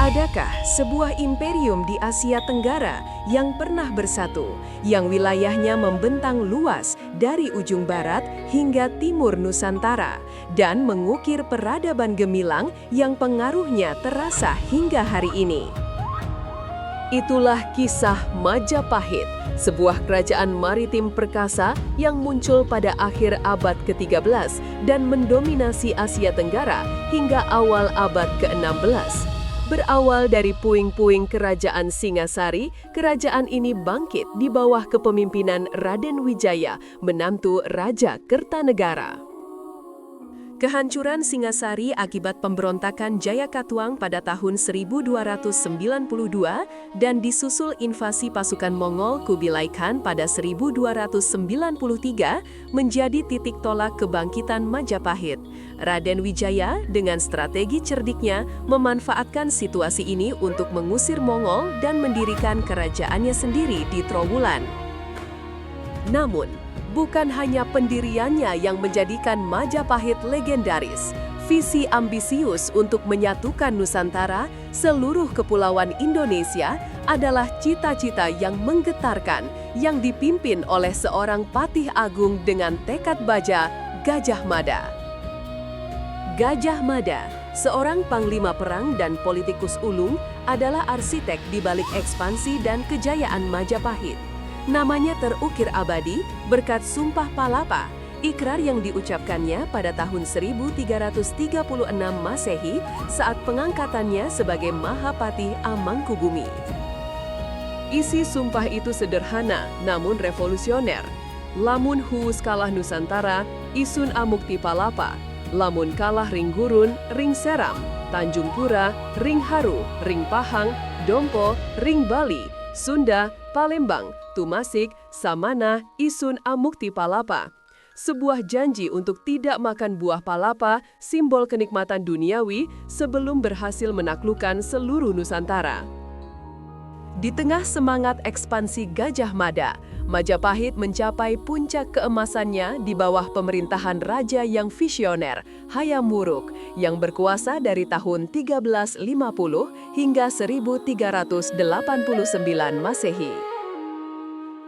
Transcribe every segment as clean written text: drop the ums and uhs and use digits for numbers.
Adakah sebuah imperium di Asia Tenggara yang pernah bersatu, yang wilayahnya membentang luas dari ujung barat hingga timur Nusantara, dan mengukir peradaban gemilang yang pengaruhnya terasa hingga hari ini? Itulah kisah Majapahit, sebuah kerajaan maritim perkasa yang muncul pada akhir abad ke-13 dan mendominasi Asia Tenggara hingga awal abad ke-16. Berawal dari puing-puing kerajaan Singasari, kerajaan ini bangkit di bawah kepemimpinan Raden Wijaya, menantu Raja Kertanegara. Kehancuran Singasari akibat pemberontakan Jayakatwang pada tahun 1292 dan disusul invasi pasukan Mongol Kubilai Khan pada 1293 menjadi titik tolak kebangkitan Majapahit. Raden Wijaya dengan strategi cerdiknya memanfaatkan situasi ini untuk mengusir Mongol dan mendirikan kerajaannya sendiri di Trowulan. Namun, bukan hanya pendiriannya yang menjadikan Majapahit legendaris. Visi ambisius untuk menyatukan Nusantara, seluruh kepulauan Indonesia, adalah cita-cita yang menggetarkan yang dipimpin oleh seorang patih agung dengan tekad baja, Gajah Mada. Gajah Mada, seorang panglima perang dan politikus ulung, adalah arsitek di balik ekspansi dan kejayaan Majapahit. Namanya terukir abadi berkat Sumpah Palapa, ikrar yang diucapkannya pada tahun 1336 Masehi saat pengangkatannya sebagai Mahapatih Amangkubumi. Isi sumpah itu sederhana namun revolusioner. Lamun huus kalah Nusantara, isun amukti palapa. Lamun kalah ring gurun, ring seram. Tanjung Pura, ring haru, ring pahang, dompo, ring Bali, Sunda, Palembang, Tumasik, Samana, isun amukti palapa. Sebuah janji untuk tidak makan buah palapa, simbol kenikmatan duniawi, sebelum berhasil menaklukkan seluruh Nusantara. Di tengah semangat ekspansi Gajah Mada, Majapahit mencapai puncak keemasannya di bawah pemerintahan raja yang visioner, Hayam Wuruk, yang berkuasa dari tahun 1350 hingga 1389 Masehi.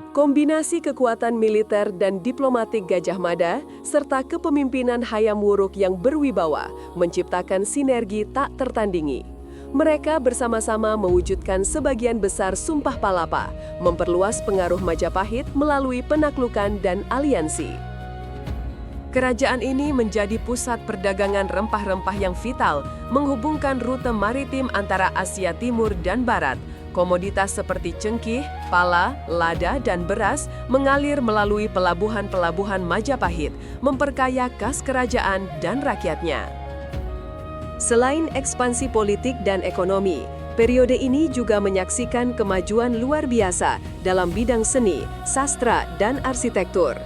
Kombinasi kekuatan militer dan diplomatik Gajah Mada serta kepemimpinan Hayam Wuruk yang berwibawa menciptakan sinergi tak tertandingi. Mereka bersama-sama mewujudkan sebagian besar Sumpah Palapa, memperluas pengaruh Majapahit melalui penaklukan dan aliansi. Kerajaan ini menjadi pusat perdagangan rempah-rempah yang vital, menghubungkan rute maritim antara Asia Timur dan Barat. Komoditas seperti cengkih, pala, lada, dan beras mengalir melalui pelabuhan-pelabuhan Majapahit, memperkaya kas kerajaan dan rakyatnya. Selain ekspansi politik dan ekonomi, periode ini juga menyaksikan kemajuan luar biasa dalam bidang seni, sastra, dan arsitektur.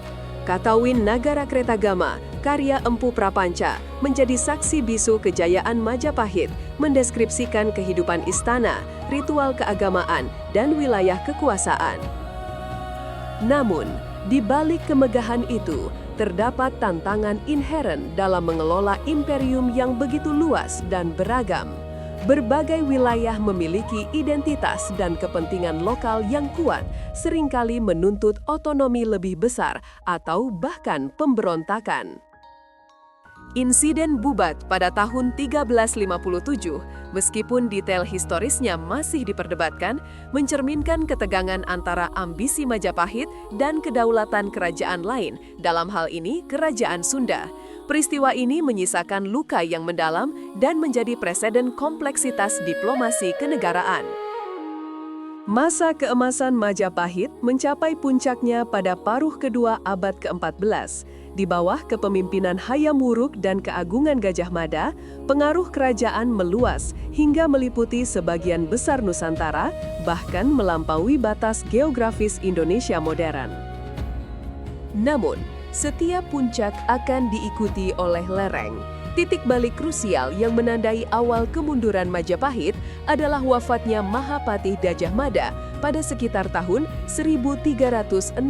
Katawin Nagara Kretagama, karya Empu Prapanca, menjadi saksi bisu kejayaan Majapahit, mendeskripsikan kehidupan istana, ritual keagamaan, dan wilayah kekuasaan. Namun, di balik kemegahan itu, terdapat tantangan inheren dalam mengelola imperium yang begitu luas dan beragam. Berbagai wilayah memiliki identitas dan kepentingan lokal yang kuat, seringkali menuntut otonomi lebih besar atau bahkan pemberontakan. Insiden Bubat pada tahun 1357, meskipun detail historisnya masih diperdebatkan, mencerminkan ketegangan antara ambisi Majapahit dan kedaulatan kerajaan lain, dalam hal ini Kerajaan Sunda. Peristiwa ini menyisakan luka yang mendalam dan menjadi preseden kompleksitas diplomasi kenegaraan. Masa keemasan Majapahit mencapai puncaknya pada paruh kedua abad ke-14. Di bawah kepemimpinan Hayam Wuruk dan keagungan Gajah Mada, pengaruh kerajaan meluas hingga meliputi sebagian besar Nusantara, bahkan melampaui batas geografis Indonesia modern. Namun, setiap puncak akan diikuti oleh lereng. Titik balik krusial yang menandai awal kemunduran Majapahit adalah wafatnya Mahapatih Gajah Mada pada sekitar tahun 1364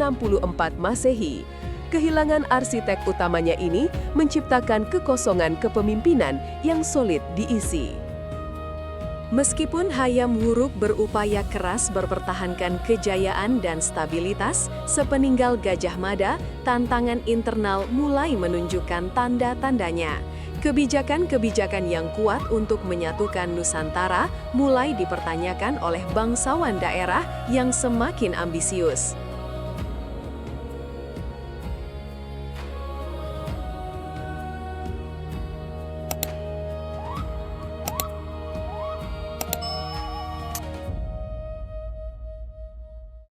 Masehi. Kehilangan arsitek utamanya ini menciptakan kekosongan kepemimpinan yang sulit diisi. Meskipun Hayam Wuruk berupaya keras mempertahankan kejayaan dan stabilitas, sepeninggal Gajah Mada, tantangan internal mulai menunjukkan tanda-tandanya. Kebijakan-kebijakan yang kuat untuk menyatukan Nusantara mulai dipertanyakan oleh bangsawan daerah yang semakin ambisius.